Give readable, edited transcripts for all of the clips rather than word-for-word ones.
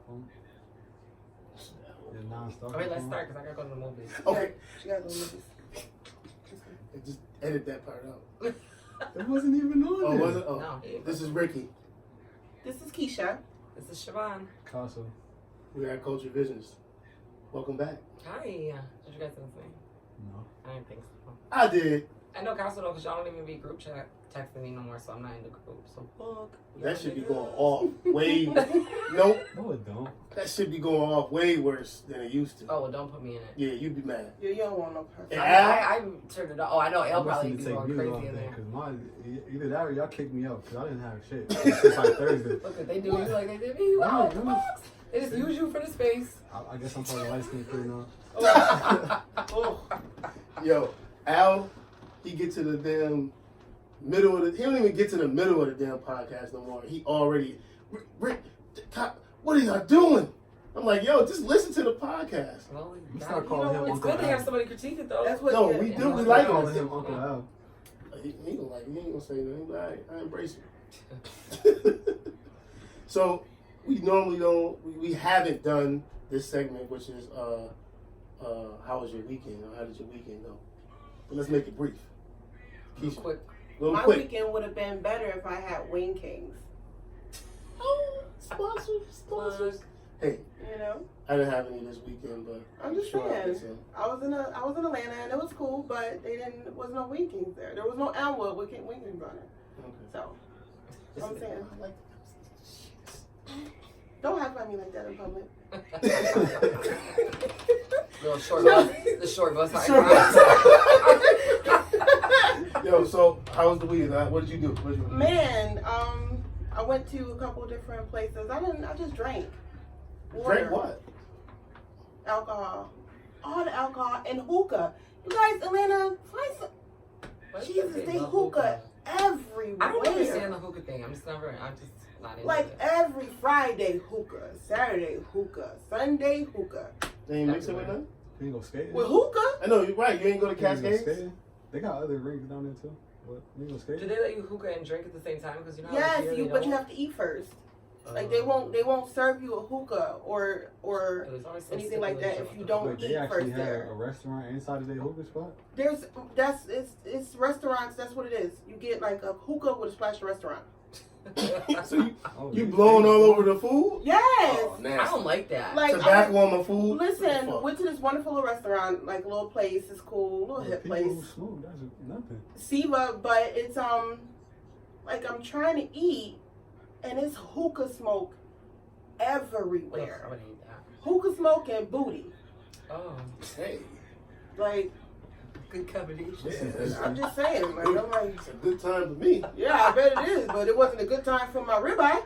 phone. Yeah, non-stop. Alright, let's start because I gotta go to the movies. Okay. She got to go to the movies. Just edit that part out. It wasn't even on Oh, there. was it? Oh. No. This is Ricky. This is Keisha. This is Siobhan. Casa. We are Culture Visions. Welcome back. Hi. Did you guys see me? No. I didn't think so. I did. I know Casa though, because y'all don't even be group chat texting me no more, so I'm not in the group. So fuck. That should be going off way. Nope. No, it don't. That should be going off way worse than it used to. Oh, well, don't put me in it. Yeah, you'd be mad. You don't want no person. And I turned it off. Oh, I know. L I'm probably listening be to take going music off crazy in there, there. because either that or y'all kicked me out, because I didn't have shit. It's like Thursday. Look, they do you like they did me. Right, Wow, right. fuck. They just use you for the space. I guess I'm part of the light skin crew now. Oh. Yo, Al, he get to the damn middle of the. He don't even get to the middle of the damn podcast no more. He already. Rick, what are y'all doing? I'm like, yo, just listen to the podcast. Well, You God, start calling him it's Uncle good to have Al. somebody critique it though. That's what. No, yeah. we do. We You like start calling him. him Uncle Al. He don't like it. He ain't gonna say nothing. But I embrace it. So we normally don't. We haven't done this segment, which is how was your weekend or how did your weekend go? But let's make it brief. Real Keisha, quick. little My quick. weekend would have been better if I had Wing Kings. Oh, sponsors. Hey, You know, I didn't have any this weekend, but I'm just sure I'll saying. get some. I was in Atlanta and it was cool, but was no Wing Kings there. There was no Elmwood with Wing Kings on it. Okay. So I'm saying, I like don't have by me like that in public. Little short bus. The short bus. Short Yo, so how was the weekend? What did you do? What did you do? Man, I went to a couple different places. I just drank. Drink what? Alcohol. All the alcohol and hookah. You guys, Atlanta, find some. Jesus, they hookah everywhere. I don't understand the hookah thing. I'm just not into Like it. every Friday hookah, Saturday hookah, Sunday hookah. They ain't mix it with nothing? You ain't go skating? With hookah? I know, you're right. You ain't go to You ain't go Cascades? skating? They got other rings down there too. What? You ain't go Do skating? they let you hookah and drink at the same time? Because you know how Yes, here they but you don't? have to eat first. Like they won't serve you a hookah or There's always some anything like that if stipulation you with don't Wait, they eat actually first have there. a restaurant inside of their hookah spot? It's restaurants. That's what it is. You get like a hookah with a splash of restaurant. So you Oh, blowing all over the food? Yes. Oh, I nasty. don't like that. Like Tobacco on my food? What the listen, fuck? went to this wonderful little restaurant, like a little place. It's cool, little hip People place. who smoke, that's nothing. Siva, but it's like I'm trying to eat, and it's hookah smoke Ugh, everywhere. I would hate that. Hookah smoke and booty. Oh, Hey. Like good combination. Yeah, I'm just saying, like I'm like, it's a good time for me. yeah, I bet it is, but it wasn't a good time for my ribeye.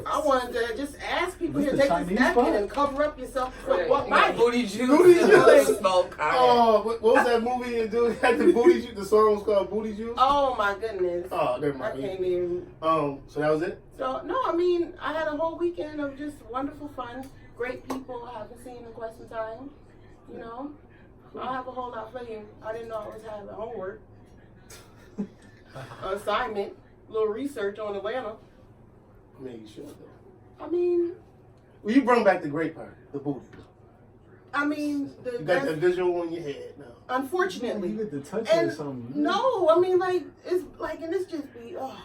I wanted to just ask people This here, the take Chinese this napkin spot? and cover up yourself before Right. you walk You by got me. booty juice. Booty and juice. Smoke. Oh, what was that movie you do? Had the booty juice. The song was called Booty Juice. Oh my goodness. Oh, never I mind. can't even. So that was it. So no, I mean I had a whole weekend of just wonderful fun, great people I haven't seen in quite some time. You know, I don't have a whole lot for you. I didn't know I was having homework, assignment, little research on Atlanta. I mean, you should though. I mean, Well, you brought back the great part, the booty. the You got that visual in your head now. unfortunately. You get to touch And or something. no, I mean like it's like, and it's just be God,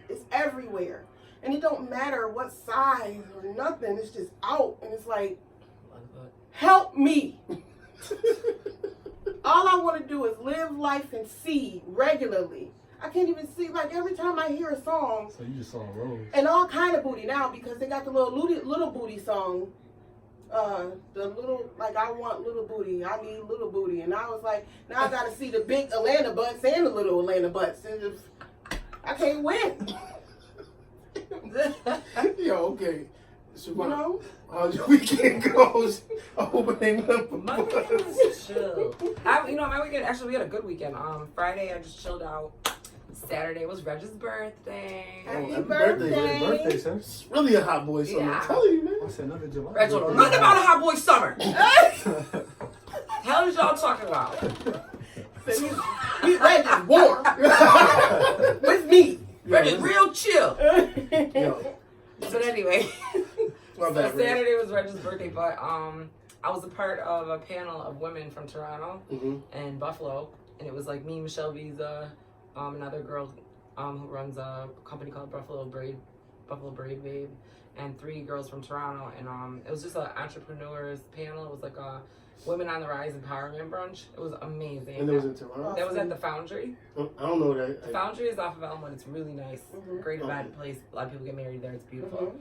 it's everywhere, and it don't matter what size or nothing. It's just out, and it's like, help me. All I want to do is live life and see regularly. I can't even see, like every time I hear a song, So you just saw a rose. and all kind of booty now because they got the little booty song. The little, like, I want little booty, I need little booty, and I was like, now I gotta see the big Atlanta butts and the little Atlanta butts, and if, I can't win. Yo, okay. So, You know? how's your weekend goes? I hope it ain't nothing My but weekend was chill. My weekend, actually, we had a good weekend. Friday, I just chilled out. Saturday was Reg's birthday. Happy happy birthday. birthday. Happy birthday, sir. It's really a hot boy summer. Yeah. I'm telling you, man. I said another July. Reg don't know nothing about a hot boy summer. Hell is y'all talking about? So he's ready to war with me. Reg is real chill. Yo, But anyway, My so bad, Reg. Saturday was Reg's birthday, but I was a part of a panel of women from Toronto and Buffalo, and it was like me, Michelle Visa, another girl who runs a company called Buffalo Braid Babe, and 3 girls from Toronto, and it was just an entrepreneurs panel. It was like a Women on the Rise empowerment brunch. It was amazing. And it was in Toronto? That was at the Foundry. I don't know that. The Foundry is off of Elmwood. It's really nice. Great event place. A lot of people get married there. It's beautiful.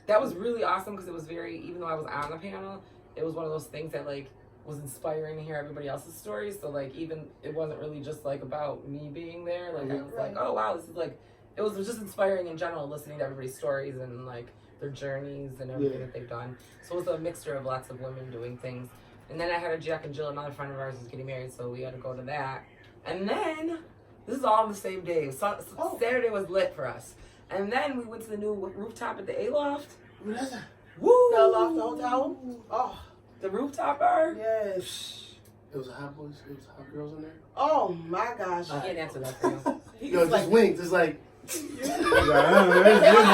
That was really awesome because it was very, even though I was on the panel, it was one of those things that like was inspiring to hear everybody else's stories. So like even it wasn't really just like about me being there. Like I was like, oh wow, this is like, it was just inspiring in general listening to everybody's stories and like their journeys and everything that they've done. So it was a mixture of lots of women doing things. And then I had a Jack and Jill, another friend of ours was getting married, so we had to go to that. And then, this is all on the same day. So Saturday was lit for us. And then we went to the new rooftop at the A-Loft. What is that? Woo! The Loft Hotel. Oh, The rooftop bar? yes. It was hot boys, it was hot girls in there? Oh my gosh. I can't answer that for you. Yo, just winked. It's like,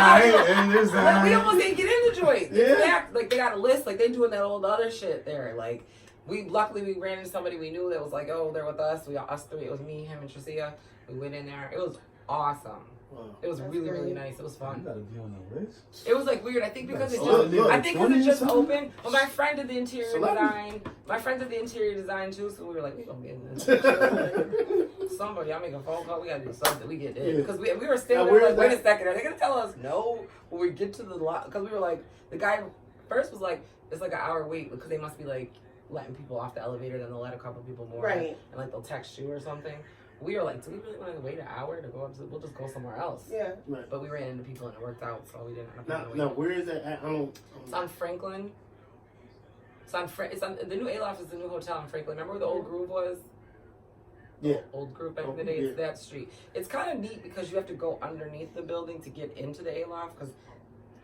We almost didn't get in the joint. Like they got a list, like they doing that old other shit there. Like luckily we ran into somebody we knew that was like, oh, they're with us. Us 3. It was me, him, and Tricia. We went in there. It was awesome. wow. It was really, really nice. It was fun. You gotta be on the list. It was like weird. I think because it Look, just, I think because it just 20 or opened. Well, my friend did the interior design. My friend did the interior design too, so we were like, we gonna get in this. Somebody, I'll make a phone call. We gotta do something. We get in because we were still there, like, wait a second. Are they gonna tell us no when we get to the lot? Because we were like, the guy first was like, it's like an hour wait because they must be like letting people off the elevator, then they'll let a couple people more, Right. And like they'll text you or something. We were like, do we really want to wait an hour to go up? We'll just go somewhere else. Yeah. Right. But we ran into people and it worked out, so we didn't have to Now, where is that at? It's on Franklin. It's on the new A-Loft is the new hotel in Franklin. Remember where the old Groove was? Yeah. Old Groove back in the day. It's that street. It's kind of neat because you have to go underneath the building to get into the A-Loft. Because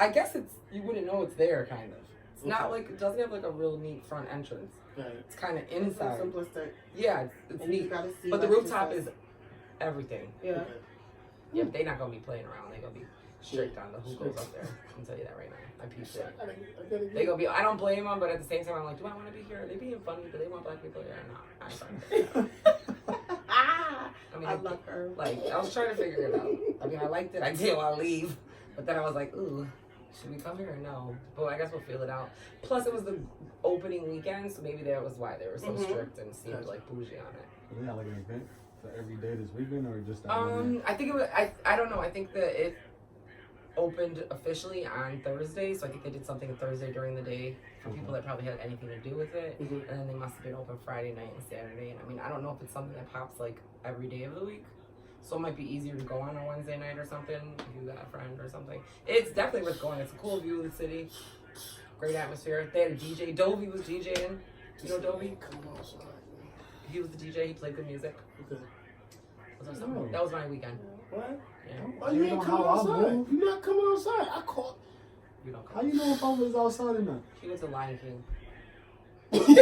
I guess you wouldn't know it's there, kind of. It's not like, it doesn't have like a real neat front entrance. Right. It's kind of inside. It's simplistic. Yeah, it's And you neat. gotta see But the like rooftop this. is everything. Yeah. Yeah, but they're not gonna be playing around. They're gonna be strict on who goes up there. I can tell you that right now. I peeped it. They gonna be. I don't blame them, but at the same time, I'm like, do I want to be here? Are they being funny? Do they want black people here? No, I ain't trying to. I mean, I love her. Like, I was trying to figure it out. I mean, I liked it. I didn't want to leave, but then I was like, ooh, should we come here or no? But I guess we'll feel it out. Plus, it was the opening weekend, so maybe that was why they were so strict and seemed like bougie on it. Was it like an event for every day this weekend or just that one day? I think it was. I don't know. I think that it opened officially on Thursday, so I think they did something Thursday during the day for people that probably had anything to do with it, and then they must have been open Friday night and Saturday. And I mean, I don't know if it's something that pops like every day of the week, so it might be easier to go on a Wednesday night or something if you got a friend or something. It's definitely worth going. It's a cool view of the city, great atmosphere. They had a DJ. Dovey was DJing. You know Dovey? He was the DJ. He played good music. Okay. That was my weekend. What? Yeah. Oh, you ain't coming outside. You're not coming outside. I called. You don't How come. you know if I was outside or not? He went to Lion King. How you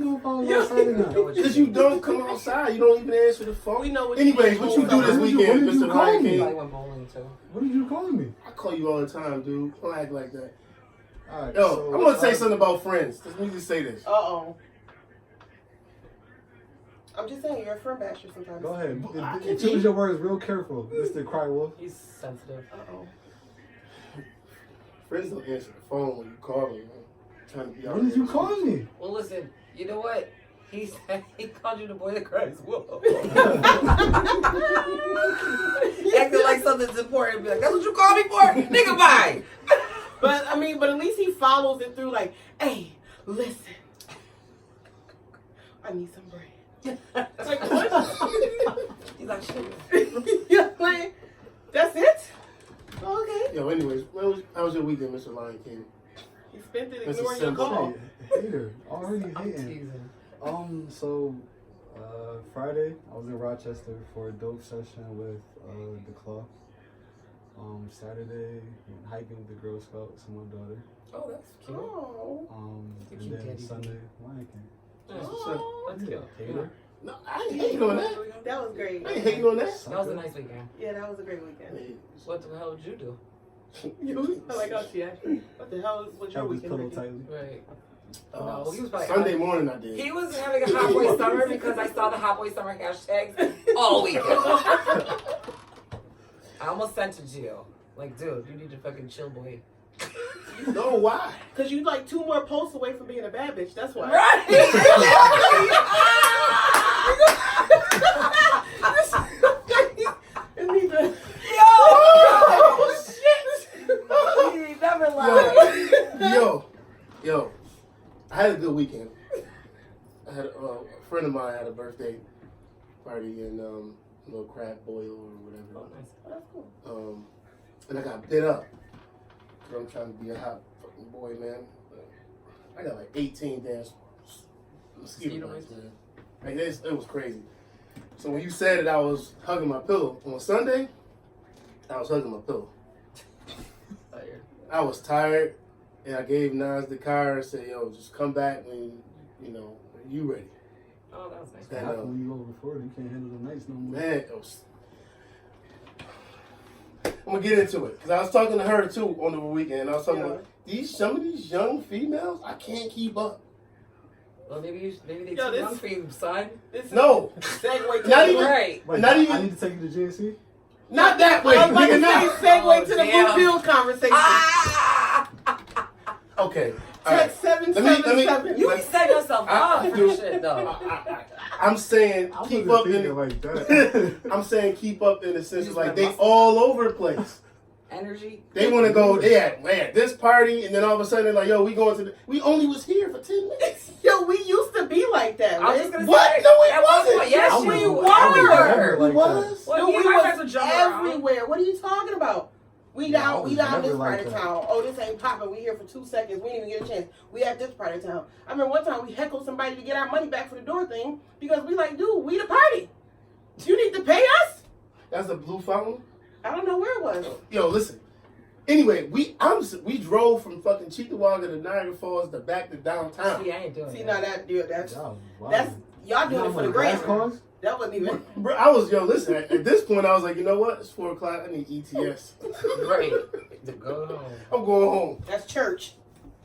know if I was outside or not? Because you don't come outside. You don't even answer the phone. We know what Anyways, what you do this weekend, What did you Mr. call Lion me? He King? probably went bowling too. What did you call me? I call you all the time, dude. Don't act like that. Alright, Yo, so, I'm gonna say something about friends. Let me just say this. Uh-oh. I'm just saying, you're a friend basher sometimes. Go ahead. I can Choose cheat. your words real careful, Mr. Crywolf. He's sensitive. Uh-oh. Friends don't answer the phone when you call them. Man. Trying to be out What did there. you call me? Well, listen. You know what? He said he called you the boy that cries wolf. Acting like something's important. Be like, that's what you call me for? Nigga, bye. But I mean, but at least he follows it through like, hey, listen. I need some bread. It's like, what? He's like, shit. Yeah, like, that's it? Okay. Yo, anyways, how was your weekend, Mr. Lion King? You spent it That's ignoring a your simple- call. Hey, hater. Already I'm hating. teasing. So, Friday, I was in Rochester for a dope session with the club. Saturday, went hiking with the Girl Scouts and my daughter. Oh, that's cute. Oh. And cute then daddy. Sunday, Lion King. That's cute. Hater. No, I ain't hating on that. That was great. I ain't hating on that. That was a nice weekend. Yeah, that was a great weekend. Hey, What the hell did you do? You I like how she asked me, what the hell was your Held his weekend? pillow Ricky? tightly. Right. No, he was probably Sunday morning I did. He was having a HotBoy summer because I saw the HotBoy summer hashtags all weekend. I almost sent it to you. Like, dude, you need to fucking chill, boy. No, why? Cause you like 2 more posts away from being a bad bitch. That's why. Right. And neither. Yo. Oh shit. He never lied. Yo, I had a good weekend. I had a friend of mine had a birthday party in a little crab boil or whatever. Oh, nice. Oh, that's cool. And I got bit up. Cause I'm trying to be a hot fucking boy, man. I got like 18 damn mosquito bites, man. Like it was crazy. So when you said that I was hugging my pillow on Sunday, I was hugging my pillow. Tired. I was tired, and I gave Nas the car and said, "Yo, just come back when you ready." Oh, that was nice. And, After when you over 40, you can't handle the nights no more. Man, I'm gonna get into it because I was talking to her too on the weekend. And I was talking about some of these young females. I can't keep up. Well, maybe they Yo, too young for you, son. No, Segue to Not the even- Right. Wait, Not even- I need to take you to GNC? not that way. I was about to Nigga, say not. segue to the damn. boot bill conversation. Ah! Okay. All right. Text 777. Let me- You be setting yourself up for do- shit, though. I'm saying I keep wasn't up thinking in. like that. I'm saying keep up in the sense You of just like been they muscle. all over the place. Energy. They want to go. They at this party, and then all of a sudden they're like, "Yo, we going to the." We only was here for 10 minutes. Yo, we used to be like that. I was Rick. just gonna What? say. No, it at one wasn't. point- Yes, I was- we I was were. never like We was. that. Well, Dude, me we and my was friends would jump around. everywhere. What are you talking about? We Yeah, I down, was we down never this like part of that. town. Oh, this ain't popping. We here for 2 seconds. We didn't even get a chance. We at this part of town. I remember one time we heckled somebody to get our money back for the door thing because we like, dude, we the party. You need to pay us? That's a blue fountain. I don't know where it was. Yo, listen. Anyway, we drove from fucking Cheektowaga to Niagara Falls to back to downtown. See, I ain't doing See, that. now that dude, that's Y'all wild. that's y'all doing it for the gas grand. cars? That wasn't even. Bro, listen, at this point I was like, you know what? It's 4 o'clock. I need ETS. Right. To go home. I'm going home. That's church.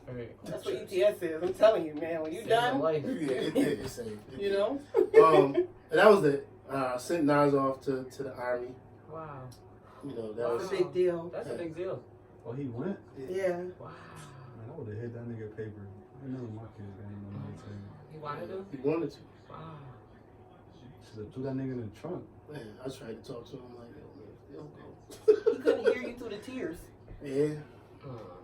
Right. That's what ETS is. I'm telling you, man. When you Save your done, life. Yeah, it saved. you know. And that was it. I sent Nas off to the army. Wow. You know, that That was was a big deal. That's a big deal. Oh, he went? Yeah. Wow. Man, I would have hit that nigga paper. I know my kids got in the military. You wanted to? he wanted to. Wow. Should have threw that nigga in the trunk. Man, I tried to talk to him like, yo, man, don't He couldn't hear you through the tears. go. Yeah,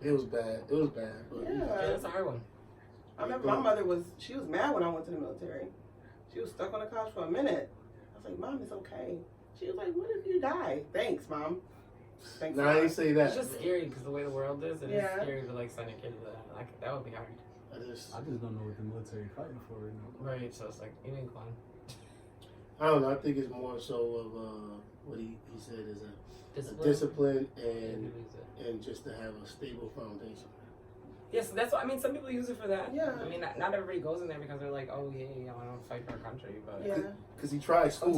it was bad. It was bad. But, Yeah, Yeah. that's a hard one. I remember my mother she was mad when I went to the military. She was stuck on the couch for a minute. I was like, Mom, it's okay. She was like, what if you die? Thanks, Mom. Thanks, Nah, I Mom. ain't say that. It's just scary because the way the world is, it is Yeah. scary to like send a kid to that. Like, that would be hard. I just I just don't know what the military fighting for right now. Right, so it's like, it ain't fun. I don't know. I think it's more so of what he said is a discipline and just to have a stable foundation. Yes, that's what I mean. Some people use it for that. Yeah. I mean, not everybody goes in there because they're like, oh yeah, I want to fight for our country. But Yeah, Because he tried school.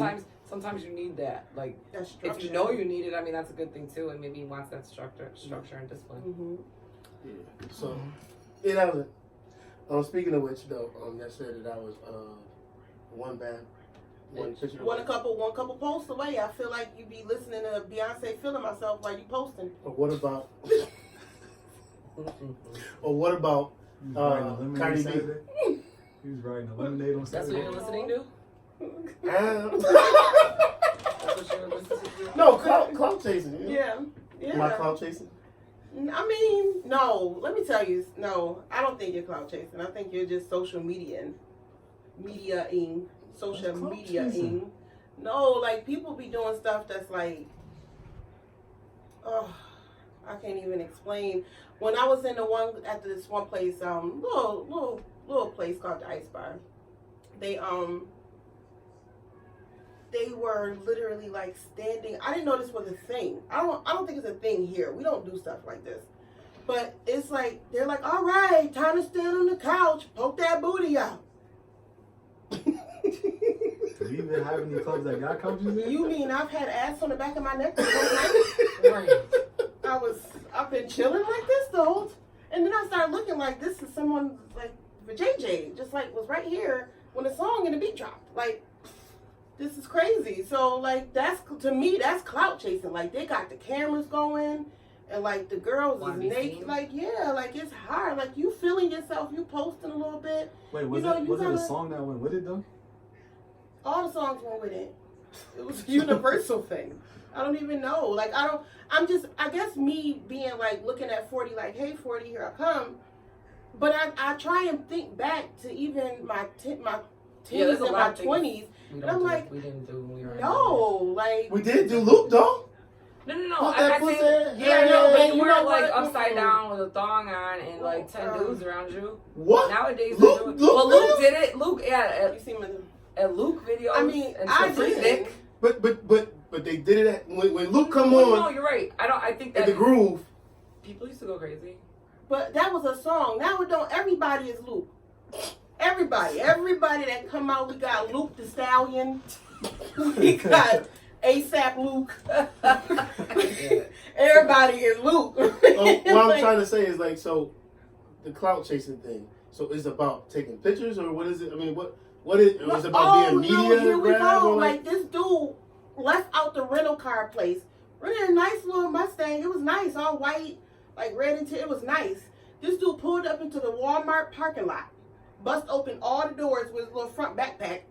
sometimes you need that. Like, that's structure. if you know you need it, I mean, that's a good thing too. And maybe he wants that structure and discipline. Mm-hmm. Yeah. So that was it. Speaking of which, though, that said that I was one picture. One couple posts away. I feel like you be listening to Beyonce feeling myself while you posting. Or what about? Or what about He was riding a Cardi lemonade B? Saturday. He was riding a lemonade on That's Saturday. what you're listening to. That's what you're listening to. No, clout chasing. You know? Yeah, yeah. Am I clout chasing? I mean, no. Let me tell you, no. I don't think you're cloud chasing. I think you're just social mediaing. Social That's clout mediaing. chasing. No, like people be doing stuff that's like, oh, I can't even explain. When I was in this one place, little place called the Ice Bar, they were literally like standing. I didn't know this was a thing. I don't think it's a thing here. We don't do stuff like this. But it's like they're like, all right, time to stand on the couch, poke that booty out. Do you even have any clubs that got couches in? You mean I've had ass on the back of my neck the whole night? Right. I been chilling like this the whole and then I started looking like this is someone like for JJ, just like was right here when the song and the beat dropped. Like, this is crazy. So like that's to me that's clout chasing. Like they got the cameras going and like the girls is naked. Like yeah, like it's hard. Like you feeling yourself, you posting a little bit. Wait, was it a song that went with it though? All the songs went with it. It was a universal thing. I don't even know. Like I guess me being like looking at 40 like, hey 40, here I come. But I try and think back to even my teens and my 20s. And I'm like, we didn't do when we were like we did do Luke though. No. I think, yeah, no, but you weren't like upside down with a thong on and like 10 dudes around you. What? Nowadays, Luke did it. Luke, yeah. You see my at Luke videos. I mean, and I did. But they did it when Luke come on. on. No, you're right. I think that in the groove. People used to go crazy. But that was a song. Now it don't. Everybody is Luke. Everybody that come out. We got Luke the Stallion. We got ASAP Luke. Everybody is Luke. What I'm trying to say is like, so the clout chasing thing. So it's about taking pictures, or what is it? I mean, what is it? Was about being media? No, here we go. Or like this dude left out the rental car place. Rented a nice little Mustang. It was nice, all white, like red into. It was nice. This dude pulled up into the Walmart parking lot, bust open all the doors with his little front pack.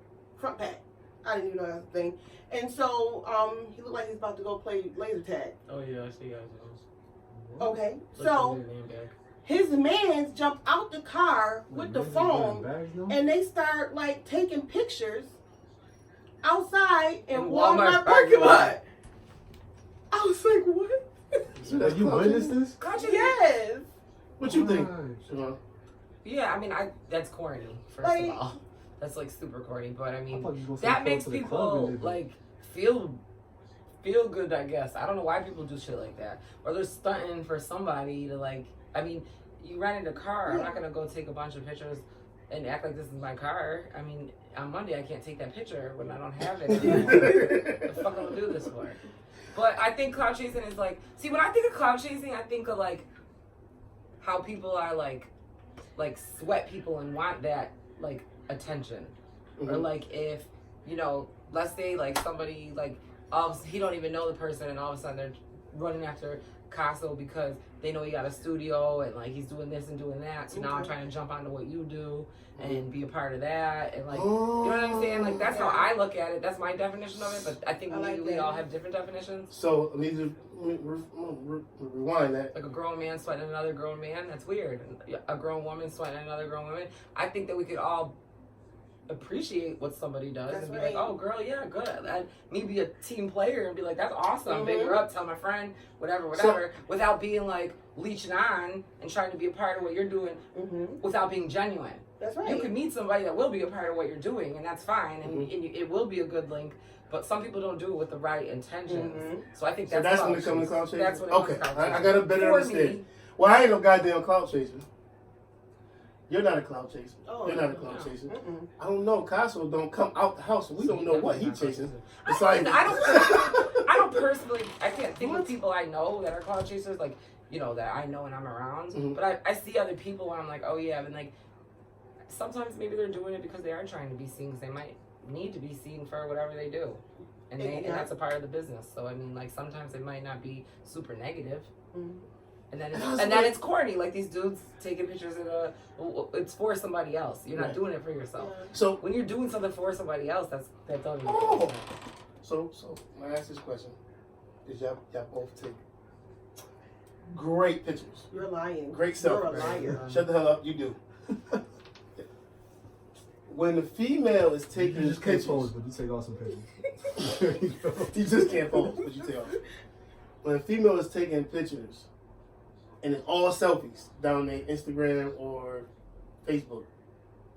I didn't even know that was a thing. And so he looked like he's about to go play laser tag. Oh yeah, I see guys. Okay, so his mans jump out the car with the phone, and they start like taking pictures outside in Walmart parking lot. I was like, what? So you witnessed this? Yes. What you think? Yeah, I mean, that's corny. First of all, that's like super corny. But I mean, that makes people like feel good. I guess I don't know why people do shit like that, or they're stunting for somebody to like. I mean, you rented a car. Yeah. I'm not gonna go take a bunch of pictures and act like this is my car. I mean, on Monday I can't take that picture when I don't have it anymore. What the fuck am I gonna do this for? But I think clout chasing is like, see, when I think of clout chasing, I think of like how people are like sweat people and want that like attention. Mm-hmm. Or like if, you know, let's say like somebody like he don't even know the person and all of a sudden they're running after Casso because they know he got a studio and like he's doing this and doing that. So now I'm trying to jump onto what you do and be a part of that and like you know what I'm saying? Like that's how I look at it. That's my definition of it. But I think we all have different definitions. So let me just rewind that. Like a grown man sweating another grown man. That's weird. A grown woman sweating another grown woman. I think that we could all appreciate what somebody does and be like, oh girl, yeah, good. And me be a team player and be like, that's awesome. Big her up, tell my friend, whatever, without being like leeching on and trying to be a part of what you're doing without being genuine. That's right. You can meet somebody that will be a part of what you're doing and that's fine and it will be a good link. But some people don't do it with the right intentions. So I think that's when it comes to clout chasing? That's when it comes to clout chasing. I got a better understanding. Well, I ain't no goddamn clout chaser. You're not a clout chaser. You're not a clout chaser. I don't know. Casso don't come out the house, so we don't know what he chases. It's like I don't personally. I can't think of people I know that are clout chasers, like you know that I know and I'm around. But I see other people where I'm like, oh yeah, and like sometimes maybe they're doing it because they are trying to be seen. Because they might need to be seen for whatever they do, and that's a part of the business. So I mean, like sometimes it might not be super negative. And then it's corny, like these dudes taking pictures it's for somebody else. You're not doing it for yourself. So when you're doing something for somebody else, that doesn't make sense. So when I ask this question, did y'all both take great pictures? You're lying. Great stuff. You're a liar. Shut the hell up, you do. When the female is taking you just pictures, can't pose, but you take awesome pictures. You just can't pose, but you take awesome. When a female is taking pictures, and it's all selfies down their Instagram or Facebook,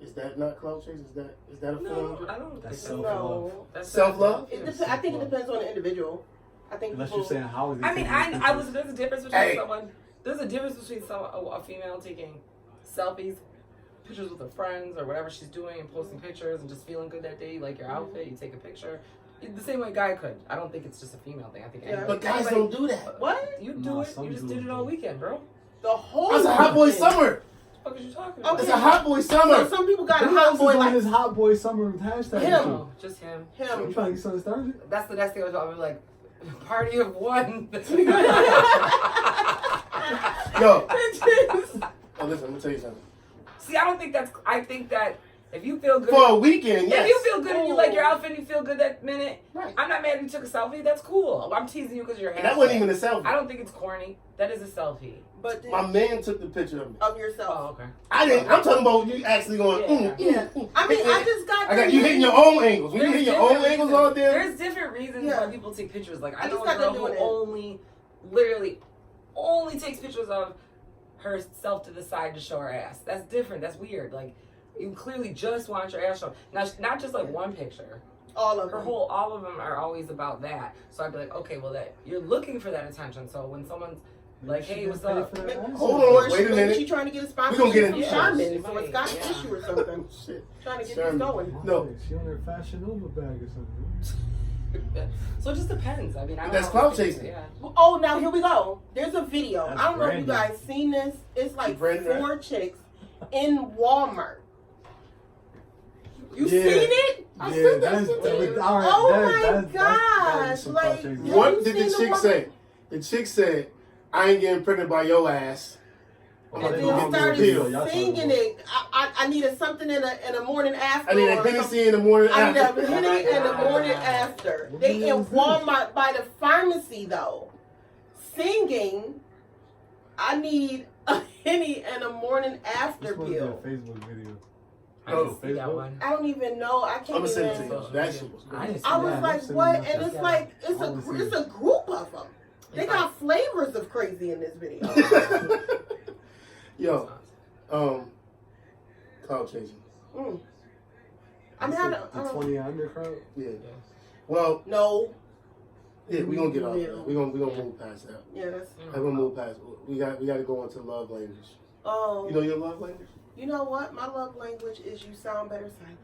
is that not clout chase? Is that a form? I don't think so. No. That's Self-love? I think it depends on the individual. I think unless you're saying how is it? I mean, there's a difference between someone. There's a difference between a female taking selfies, pictures with her friends or whatever she's doing, and posting pictures and just feeling good that day. You like your outfit, you take a picture. The same way a guy could. I don't think it's just a female thing. I think Yeah. But guys don't do that. What? You do Nah, it. some You just dudes did it all do. weekend, bro. The whole. That's a hot boy weekend. summer. What the fuck are you talking Okay. about? It's a hot boy So summer. some people got a Who hot else boy is on like this hot boy summer hashtag? Him. No, just him. I'm him. trying to get something started. That's the next thing I was talking about. Like, party of one. Yo. Oh, listen, I'm gonna tell you something. See, I don't think that's. I think that if you feel good, For a weekend, yes. if you feel good and you like your outfit and you feel good that minute, Right. I'm not mad if you took a selfie. That's cool. I'm teasing you because you're. And that wasn't even a selfie. I don't think it's corny. That is a selfie. But My man took the picture of me. of yourself. Oh, okay. I didn't. I'm talking about you actually going. Yeah. I mean, I just got. I got you hitting your own angles. When you There's hit your own different angles reasons. all there. There's different reasons Yeah. why people take pictures. Like I I know just a got girl to who doing it. only, literally, only takes pictures of herself to the side to show her ass. That's different. That's weird. Like you clearly just want your ass shown. Now, not just like one picture. all of Her them. whole, all of them are always about that. So I'd be like, okay, well that you're looking for that attention. So when someone's like, She hey, get what's paid up? for that ass. Hold Or on, she- wait a maybe minute. she trying to get a We sponsorship gonna get from into Charmin, that. so it's got an Yeah. issue or something. Shit. Trying to get Charmin. this going. No. She on her Fashion Nova bag or something. So it just depends. I mean, I don't That's know. clout chasing. Yeah. Oh, now here we go. There's a video. That's I don't know if you branding. guys seen this. It's like branding, 4 chicks in Walmart. You Yeah. seen it? I Yeah, said that's that. all right. Oh that, my that's gosh, like, crazy. Yeah, What you did the seen the chick one- say? The chick said, "I ain't getting pregnant by your ass." Oh, And they then don't know started the deal. Y'all talking singing about- it. I needed something in a morning after. I need a or something. Hennessy in the morning. I need after. a Henny in the morning after. What They the hell in is this? Walmart by the pharmacy though, singing. I need a Henny and a morning after This must be a pill. Facebook video. I didn't see that Facebook? one. I don't even know. I I'm can't gonna send it to even. you. That shit was I great. didn't see I was that. like, send what? me And that. it's like I wanna see it's it. a group of them. They It's got flavors of crazy in this video. Yo, cloud chasing. Mm. I mean, That's I the don't. 20 under crowd. Yeah. Well, No. yeah, we gonna get off Yeah. that. We gonna move past that. Yeah, that's. I'm gonna move past. We got to go into love language. Oh. You know your love language? You know what? My love language is you sound better silent.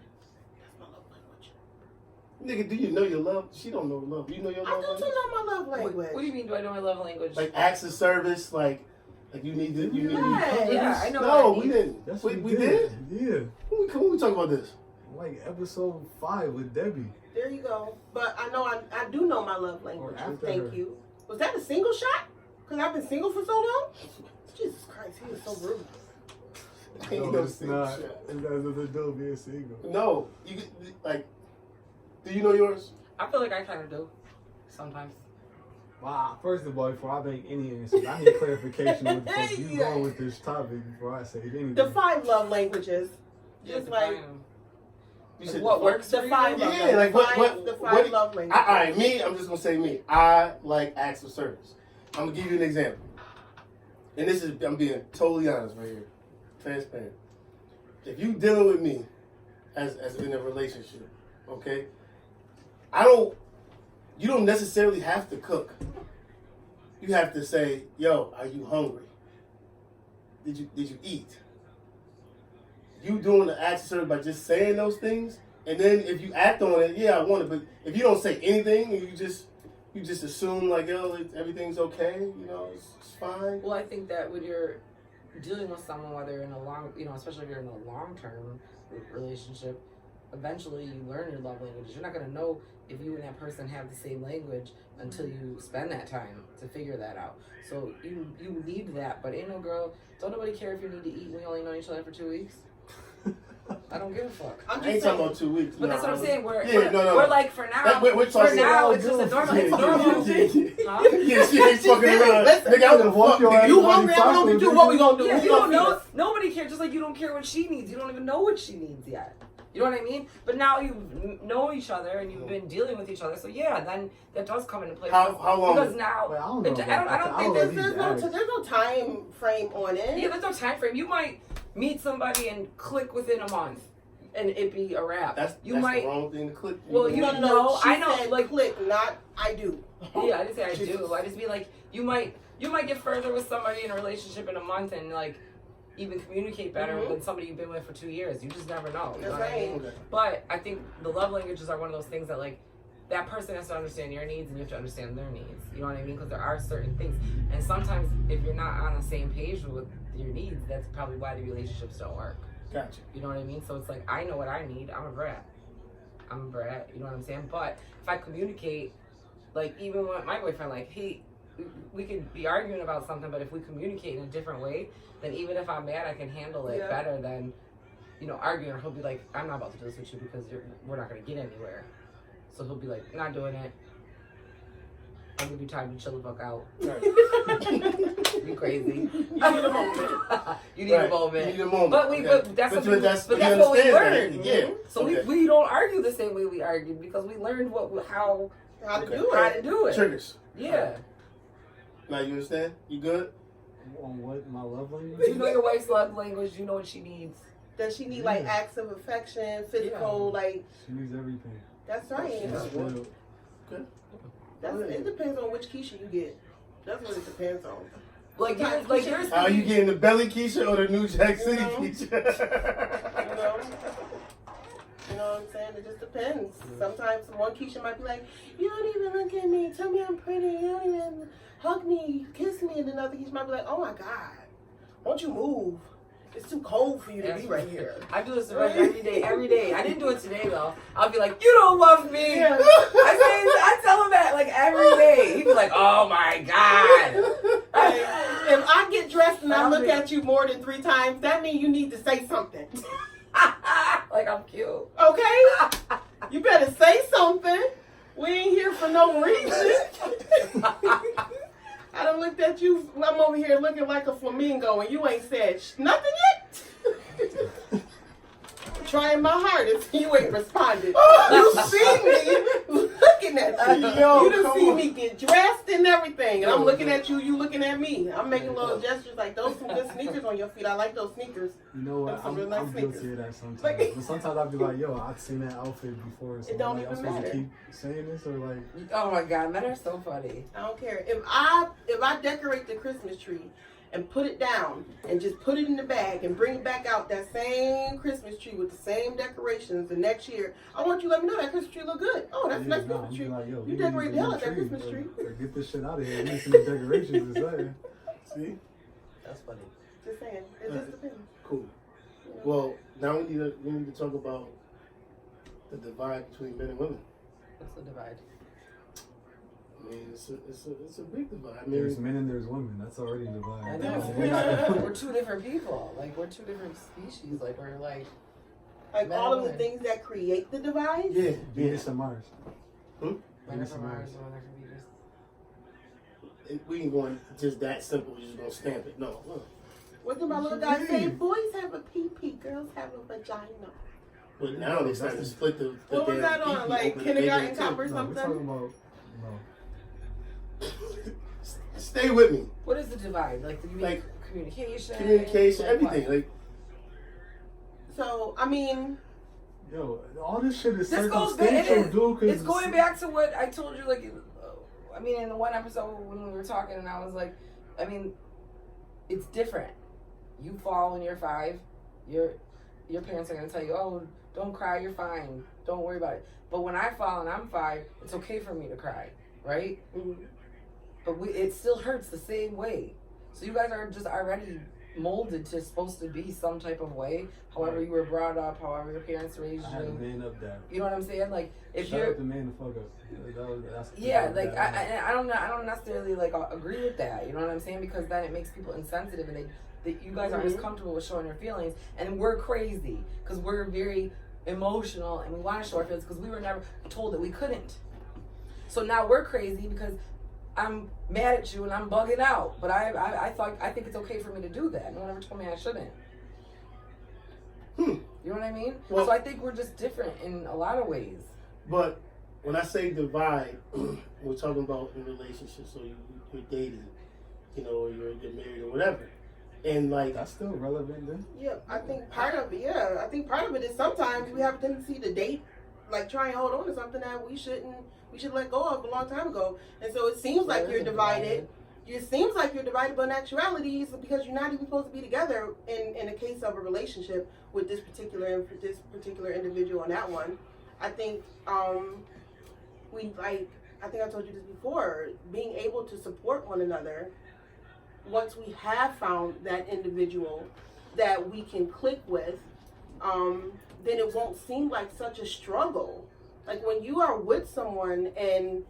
That's my love language. Nigga, do you know your love? She don't know love. You know your I love do language? know my love What, language. what do you mean? Do I know my love language? Like acts of service, like you need to. You need. Yeah. Yeah, I know No, what I we need. didn't. That's we what we did. Yeah. When we talk about this? Like episode 5 with Debbie. There you go. But I know I do know my love language. Or after Thank her. you. Was that a single shot? Because I've been single for so long? Jesus Christ, he is so rude. Ain't No, it's single not. shot. It has nothing to do with being single. No, you like. Do you know yours? I feel like I kind of do. Sometimes. Wow, first of all, before I make any answers, I need clarification on what you Yeah. going with this topic before I say anything. The 5 love languages. Yeah, Just define like them. You Like said what the works the for 5 you? love Yeah, languages. like what- The what- 5 love languages. All right, me. I'm just gonna say me. I like acts of service. I'm gonna give you an example, and this is I'm being totally honest right here, transparent. If you dealing with me, as in a relationship, okay, you don't necessarily have to cook. You have to say, "Yo, are you hungry? Did you eat?" You doing the acts of service by just saying those things, and then if you act on it, yeah, I want it. But if you don't say anything, and you just assume like, "Yo, everything's okay," you know, it's fine. Well, I think that when you're dealing with someone, whether in a long, especially if you're in a long-term relationship, eventually you learn your love languages. You're not going to know if you and that person have the same language until you spend that time to figure that out. So you need that, but ain't no girl, don't nobody care if you need to eat when you only know each other for 2 weeks. I don't give a fuck. I'm I just ain't saying. talking about 2 weeks. But that's what I'm saying. Yeah, We're like for now. We're For talking now, about it's just a normal. Yeah, It's normal. yeah. Huh? Yeah, she ain't fucking around. Listen, Nigga, I would walk fuck your nigga. ass You Everybody hungry? I'm talking hungry to too. me. What we gonna do? Yeah, We you gonna don't feed know. us. Nobody cares. Just like you don't care what she needs. You don't even know what she needs yet. You know what I mean? But now you know each other and you've been dealing with each other. So yeah, then that does come into play. How long? Because now, Well, I don't know I don't about think that. There's no time frame on it. yeah, there's no time frame. You might meet somebody and click within a month, and it be a wrap. That's you that's might. the wrong thing to click. Well, you No, know, she I know, said like- click, not I do. Yeah, I didn't say I do. I just mean like you might get further with somebody in a relationship in a month and like even communicate better Mhm. than somebody you've been with for 2 years. You just never know. You know That's what I right. mean? Okay. But I think the love languages are one of those things that like that person has to understand your needs and you have to understand their needs. You know what I mean? Because there are certain things. And sometimes if you're not on the same page with your needs, that's probably why the relationships don't work. Gotcha. You know what I mean? So it's like, I know what I need. I'm a brat. You know what I'm saying? But if I communicate, like even with my boyfriend, like we could be arguing about something, but if we communicate in a different way, then even if I'm mad, I can handle it better than, you know, arguing. Or he'll be like, I'm not about to do this with you because we're not going to get anywhere. So he'll be like, not doing it. I'll give you time to chill the fuck out. Right. Be crazy. You need a moment. You need a moment. You need a moment. But that's what we learned. Yeah. So we don't argue the same way we argued because we learned how to do it. Triggers. Yeah. Now you understand? You good? On what? My love language? You know your wife's love language. You know what she needs. Does she need like acts of affection, physical, like? She needs everything. That's right. Good. It depends on which Keisha you get. That's what it depends on. Here's how you getting the belly Keisha or the New Jack City Keisha? You know what I'm saying? It just depends. Sometimes one Keisha might be like, you don't even look at me, tell me I'm pretty, you don't even hug me, kiss me, and another Keisha might be like, oh my God, won't you move? It's too cold for you to be right here. I do this every day. I didn't do it today though. I'll be like, you don't love me. Yeah. I tell him that like every day. He'd be like, oh my God. If I get dressed and I look at you more than 3 times, that means you need to say something. Like I'm cute. Okay? You better say something. We ain't here for no reason. I done looked at you. I'm over here looking like a flamingo, and you ain't said nothing yet. Trying my hardest, you ain't responded. You see me looking at you. You done see me get dressed and everything, and I'm looking at you. You looking at me. I'm making little gestures like those some good sneakers on your feet. I like those sneakers. You know what? I'm guilty of that sometimes. But sometimes I'll be like, yo, I've seen that outfit before. So It don't I'm even supposed matter. to keep saying this or like. Oh my God, men are so funny. I don't care. If I decorate the Christmas tree and put it down and just put it in the bag and bring it back out, that same Christmas tree with the same decorations the next year, I want you to let me know that Christmas tree look good. Oh, that's a nice Christmas tree. Like, yo, you decorated the hell out of that Christmas tree. Or get this shit out of here. We need some decorations or something. See? That's funny. Just saying. It just depends. Cool. Well, now we need to talk about the divide between men and women. What's the divide? I mean, it's a big divide. I mean, There's men and there's women. That's already a divide. I know. We're two different people. Like we're two different species. Like we're like all of the things that create the divide. yeah. Venus and Mars. men Venus are from and Mars Mars. and women are from Venus. We ain't going just that simple. We're just gonna stamp it. No. What did my little guy say? Boys have a pee-pee, girls have a vagina. But now they're starting to split the What was damn that on? pee-pee Like open kindergarten bigger cop or No, we're something? talking about Stay with me. What is the divide? Like, do you mean Like, communication? Communication, Like everything. what? Like, So, I mean, yo, all this shit is This goes back. circumstantial, dude. 'Cause It's going back to what I told you. Like, I mean, in the one episode when we were talking, and I was like, I mean, it's different. You fall when you're 5. Your parents are gonna tell you, oh, don't cry, you're fine. Don't worry about it. But when I fall and I'm 5, it's okay for me to cry, right? But it still hurts the same way. So you guys are just already molded to supposed to be some type of way. However you were brought up, however your parents raised I had to you. man up that. You know what I'm saying? Like if Shut you're up the man the fuck up. That's I don't necessarily like agree with that. You know what I'm saying? Because then it makes people insensitive, and you guys aren't as comfortable with showing your feelings, and we're crazy because we're very emotional and we want to show our feelings because we were never told that we couldn't. So now we're crazy because I'm mad at you and I'm bugging out, but I think it's okay for me to do that. No one ever told me I shouldn't. You know what I mean? Well, so I think we're just different in a lot of ways. but when I say divide, we're talking about in relationships. So you're dating, you know, or you're married or whatever, and like that's still relevant then. yeah, I think part of it is sometimes we have a tendency to date, like try and hold on to something that we should let go of a long time ago. And so it seems like you're divided. It seems like you're divided, but in actuality, it's because you're not even supposed to be together in the case of a relationship with this particular individual on that one. I think we like, I think I told you this before, being able to support one another once we have found that individual that we can click with, then it won't seem like such a struggle. Like when you are with someone and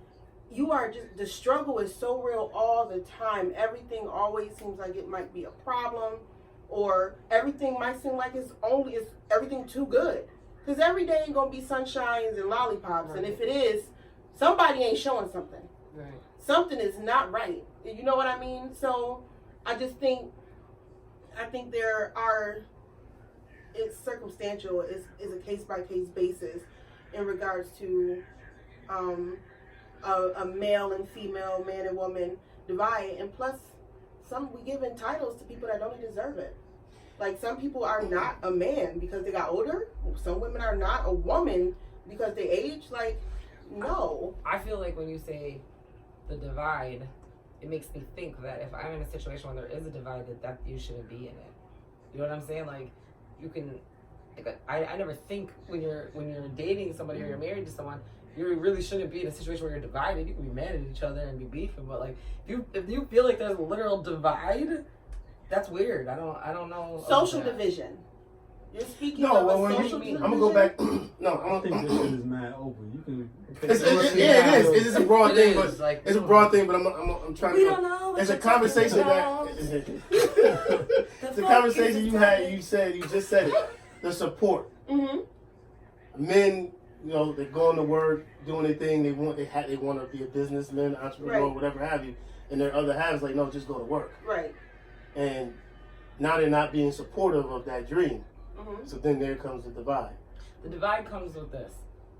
you are just, the struggle is so real all the time. Everything always seems like it might be a problem, or everything might seem like it's everything too good. Because every day ain't gonna be sunshines and lollipops, right. And if it is, somebody ain't showing something. Right. Something is not right. You know what I mean? So I think there are, it's circumstantial, is a case by case basis in regards to a male and female, man and woman divide, and plus we giving titles to people that don't even deserve it. Like some people are not a man because they got older. Some women are not a woman because they age. Like, no. I feel like when you say the divide, it makes me think that if I'm in a situation where there is a divide, that you shouldn't be in it. You know what I'm saying? Like, you can. Like, I never think when you're dating somebody or you're married to someone, you really shouldn't be in a situation where you're divided. You can be mad at each other and be beefing, but like if you feel like there's a literal divide, that's weird. I don't know. Social division. You're speaking no, of well, social division? I'm gonna go back. I think this shit is mad open. You can. It is. It is a broad thing, but like, it's a broad thing. But I'm trying. We don't know. It's a conversation that. It's a conversation you had. You just said it. The support. Mm-hmm. Men, you know, they're going to work, doing their thing. They want to be a businessman, entrepreneur, right. Whatever have you. And their other half is like, no, just go to work. Right. And now they're not being supportive of that dream. Mm-hmm. So then there comes the divide. The divide comes with this.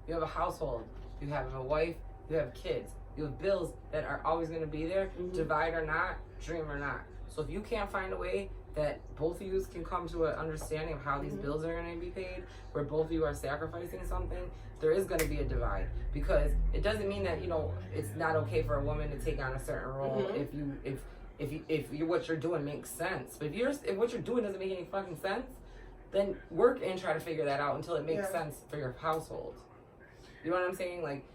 You have a household. You have a wife. You have kids. You have bills that are always going to be there. Mm-hmm. Divide or not, dream or not. So if you can't find a way that both of you can come to an understanding of how these mm-hmm. bills are going to be paid, where both of you are sacrificing something, there is going to be a divide. Because it doesn't mean that, you know, it's not okay for a woman to take on a certain role mm-hmm. if what you're doing makes sense. But if what you're doing doesn't make any fucking sense, then work and try to figure that out until it makes sense for your household. You know what I'm saying? Like,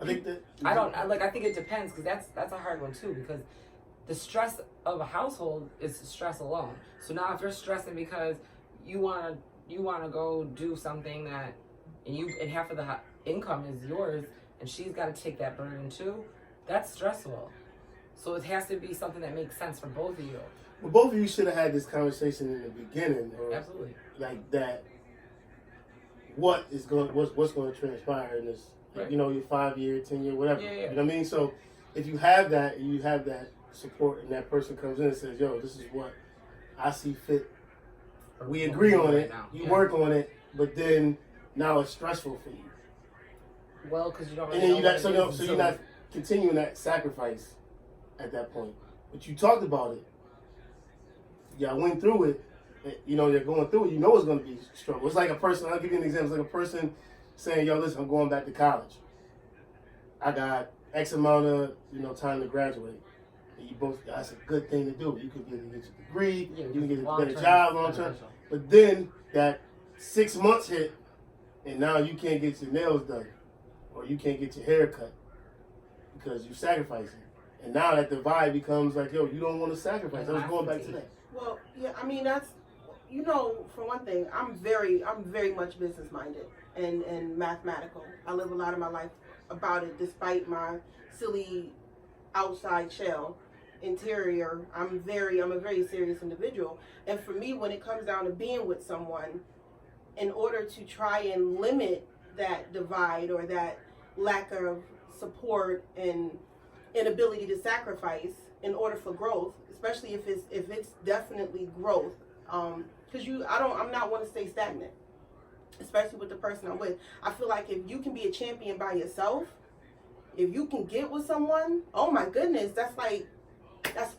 I think that I think it depends, because that's a hard one too, because the stress of a household is stress alone. So now if you're stressing because you wanna go do something that and half of the income is yours and she's got to take that burden too, that's stressful. So it has to be something that makes sense for both of you. Well, both of you should have had this conversation in the beginning. Absolutely. Like that. What's going to transpire in this? Right. You know, your 5-year, 10-year, whatever. Yeah. You know what I mean? So if you have that, and you have that support, and that person comes in and says, "Yo, this is what I see fit." We agree on it. You work on it, but then now it's stressful for you. Well, because you don't. And then you're not continuing that sacrifice at that point. But you talked about it. Y'all went through it. You know, you're going through it. You know it's going to be a struggle. It's like a person. I'll give you an example. It's like a person saying, "Yo, listen, I'm going back to college. I got X amount of time to graduate." And you both, that's a good thing to do. You can get your degree. You can get a better job long term. But then that 6 months hit, and now you can't get your nails done, or you can't get your hair cut because you're sacrificing. And now that divide becomes like, yo, you don't want to sacrifice. I was going back to that. Well, yeah, I mean, that's, you know, for one thing, I'm very much business minded and mathematical. I live a lot of my life about it, despite my silly outside shell. Interior, I'm a very serious individual. And for me, when it comes down to being with someone, in order to try and limit that divide or that lack of support and inability to sacrifice in order for growth, especially if it's definitely growth, because I'm not want to stay stagnant, especially with the person I'm with. I feel like if you can be a champion by yourself, if you can get with someone, oh my goodness, that's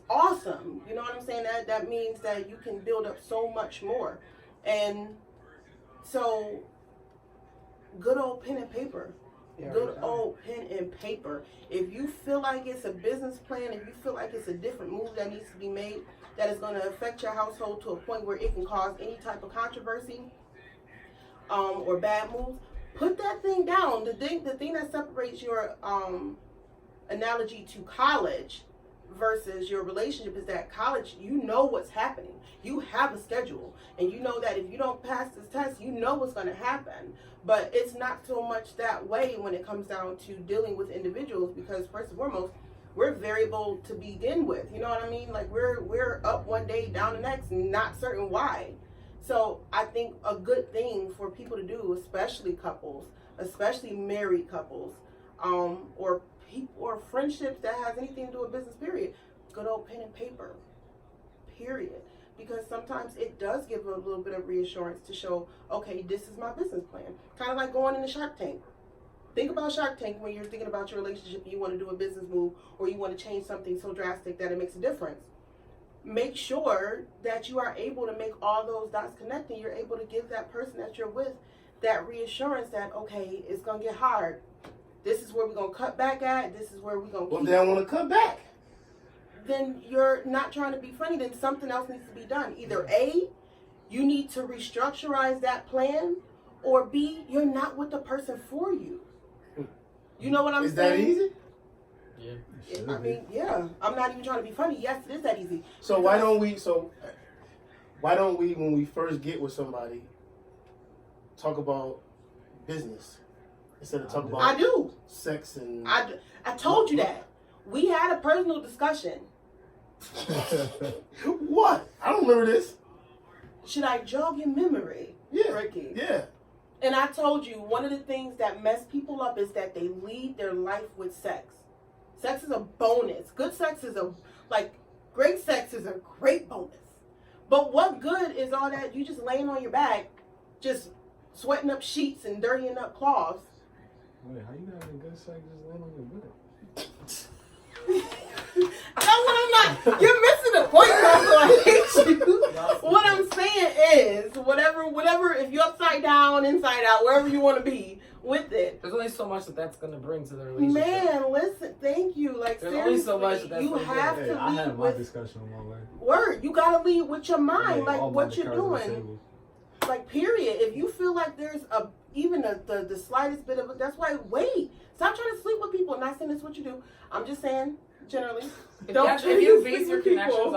awesome. You know what I'm saying? That means that you can build up so much more. And so, good old pen and paper. Yeah, Good old pen and paper. If you feel like it's a business plan, if you feel like it's a different move that needs to be made, that is going to affect your household to a point where it can cause any type of controversy or bad moves, put that thing down. The thing that separates your analogy to college versus your relationship is that college, you know what's happening. You have a schedule, and you know that if you don't pass this test, you know what's going to happen. But it's not so much that way when it comes down to dealing with individuals, because first and foremost, we're variable to begin with. You know what I mean? Like we're up one day, down the next, not certain why. So I think a good thing for people to do, especially couples, especially married couples, or friendships that has anything to do with business, period, good old pen and paper, period. Because sometimes it does give a little bit of reassurance to show, okay, this is my business plan. Kind of like going in the Shark Tank. Think about Shark Tank when you're thinking about your relationship and you want to do a business move, or you want to change something so drastic that it makes a difference. Make sure that you are able to make all those dots connect, and you're able to give that person that you're with that reassurance that, okay, it's going to get hard. This is where we're going to cut back at. This is where we're going to Well, they don't want to cut back. Then you're not trying to be funny. Then something else needs to be done. Either A, you need to restructurize that plan, or B, you're not with the person for you. You know what I'm saying? Is that easy? Yeah. I mean, yeah. I'm not even trying to be funny. Yes, it is that easy. So why don't we, when we first get with somebody, talk about business instead of talk about I do. sex and... I told you that. We had a personal discussion. What? I don't remember this. Should I jog your memory, Yeah. Ricky? Yeah. And I told you, one of the things that mess people up is that they lead their life with sex. Sex is a bonus. Good sex is great sex is a great bonus. But what good is all that? You just laying on your back, just sweating up sheets and dirtying up cloths. Wait, how you having good sex just laying on your butt? You're missing the point, though, I hate you. What I'm saying is, whatever, if you're upside down, inside out, wherever you want to be with it. There's only so much that's going to bring to the relationship. Man, listen, thank you. Like, There's seriously, only so much that's you gonna have Hey, to I lead had my with discussion on my way. word. You gotta lead with your mind, Yeah, like all what my you're cards on the doing. table. Like, period. If you feel like there's even the slightest bit of it, that's why wait. Stop trying to sleep with people. I'm not saying that's what you do. I'm just saying generally. If Don't you sleep base your with people. connections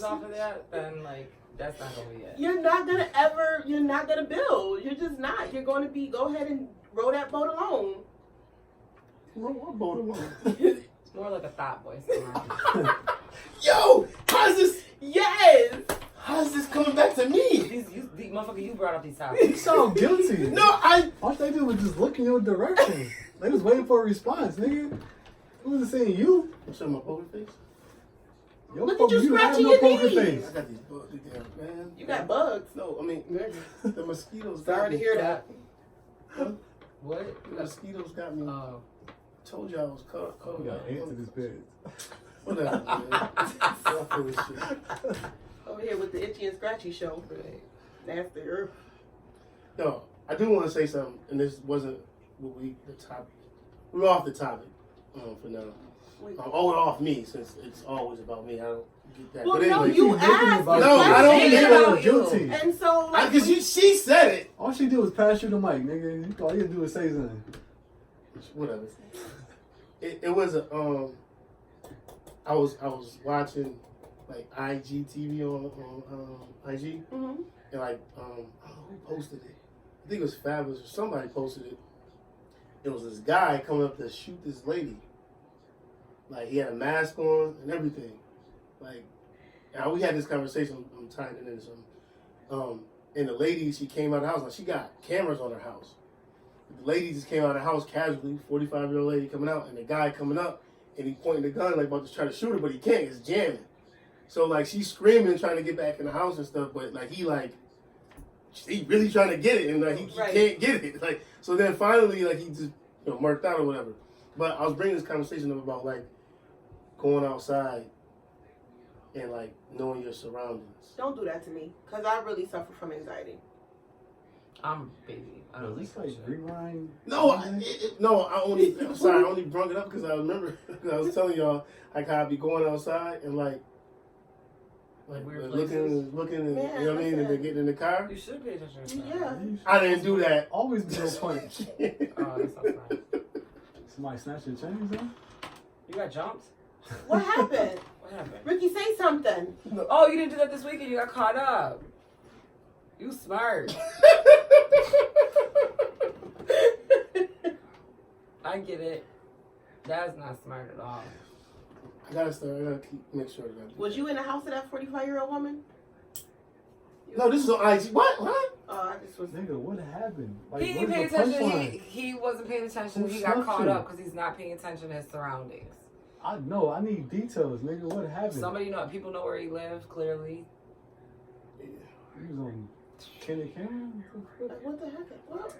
off of that, then like that's not gonna be it. You're not gonna build. You're just not. You're going to go ahead and row that boat alone. What boat alone? It's more like a thought voice. Yo, how's this? Yes. How's this coming back to me? These motherfucker, you brought up these topics. You sound guilty. No, All they did was just look in your direction. They was waiting for a response, nigga. Who was saying you? Show my poker face. Yo, Look at you have scratching no your poker knees. face. I got these bugs again, man. You got bugs. No, I mean, the mosquitoes. Sorry got to me. hear that. What? The mosquitoes got me. Told you I was caught. We got ants in this bed. Whatever, man. Fuck this shit. Over here with the itchy and scratchy show. Nasty earth. No, I do want to say something, and this wasn't what the topic. We're off the topic for now. We're off me, since it's always about me. I don't get that. Well, but no, anyway, you She's making it asked. about No, you. I don't She's get making about her guilty. And so, like, because she said it. All she did was pass you the mic, nigga. All you had to do was say something. Whatever. It was a I was watching like IGTV on IG, Mhm. and like I don't know who posted it. I think it was Fabulous or somebody posted it. It was this guy coming up to shoot this lady. Like he had a mask on and everything. Like, and we had this conversation. I'm tying it into something. And the lady, she came out of the house. Like she got cameras on her house. The lady just came out of the house casually, 45-year-old lady coming out, and the guy coming up, and he pointing the gun like about to try to shoot her, but he can't. It's jamming. So like she's screaming, trying to get back in the house and stuff, but like he really trying to get it, and like he can't get it. Like so then finally like he just murked out or whatever. But I was bringing this conversation up about like going outside and like knowing your surroundings. Don't do that to me, because I really suffer from anxiety. I'm baby. I don't It's like like that shit. rewind. I'm sorry, I only brought it up because I remember I was telling y'all like how I be going outside and like Like, Weird looking, and, Man, you know what I mean? And they're getting in the car. You should pay attention to that. Yeah. I didn't do that. Always be on point. Oh, that's not fine. Somebody snatch your chains, huh? You got jumped? What happened? What happened? Ricky, say something. Oh, you didn't do that this weekend. You got caught up. You smart. I get it. That's not smart at all. I gotta make sure that I do Was that. you in the house of that 45-year-old woman? No, this is on IG. What? What? Oh, I just was. Nigga, what happened? Like, He didn't where's pay the attention. punchline? He wasn't paying attention. Who He got snuffed caught you? up because he's not paying attention to his surroundings. I know. I need details, nigga. What happened? Somebody know. People know where he lived. Clearly. He was on Kenny Cameron. Like, what the heck? What?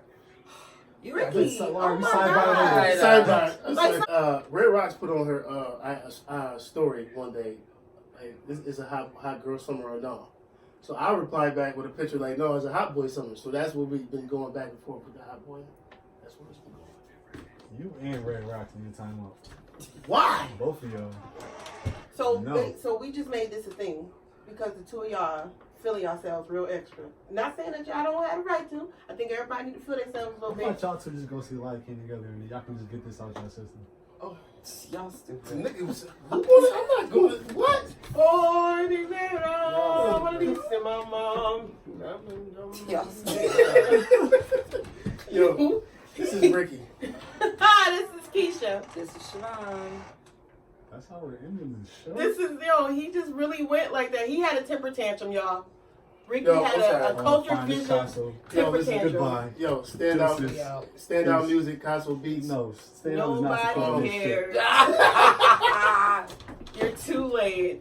You Ricky, got oh my Side God. Sidebar. Red Rocks put on her story one day. Like, this is a hot girl summer or no? So I replied back with a picture like, no, it's a hot boy summer. So that's what we've been going back and forth with the hot boy. That's what it's been going. You and Red Rocks in your time up. Why? Both of y'all. So, No. so we just made this a thing because the two of y'all feeling yourselves real extra. Not saying that y'all don't have the right to. I think everybody need to feel themselves a I little thought bit. y'all two just go see Lion King together and y'all can just get this out your system. Y'all The stupid. nigga was, I'm not going to, what? Oh, they made it all. One of these in my mom. Y'all stupid. Yo, this is Ricky. Hi, this is Keisha. This is Siobhan. That's how we're ending this show. This is, he just really went like that. He had a temper tantrum, y'all. Ricky Yo, had I'm sorry. a culture Find this vision castle. Yo, temper listen, tantrum. Goodbye. Yo, standout Deuces. music, Castle Beats. No, stand up is not Nobody supposed to be shit. cares. You're too late.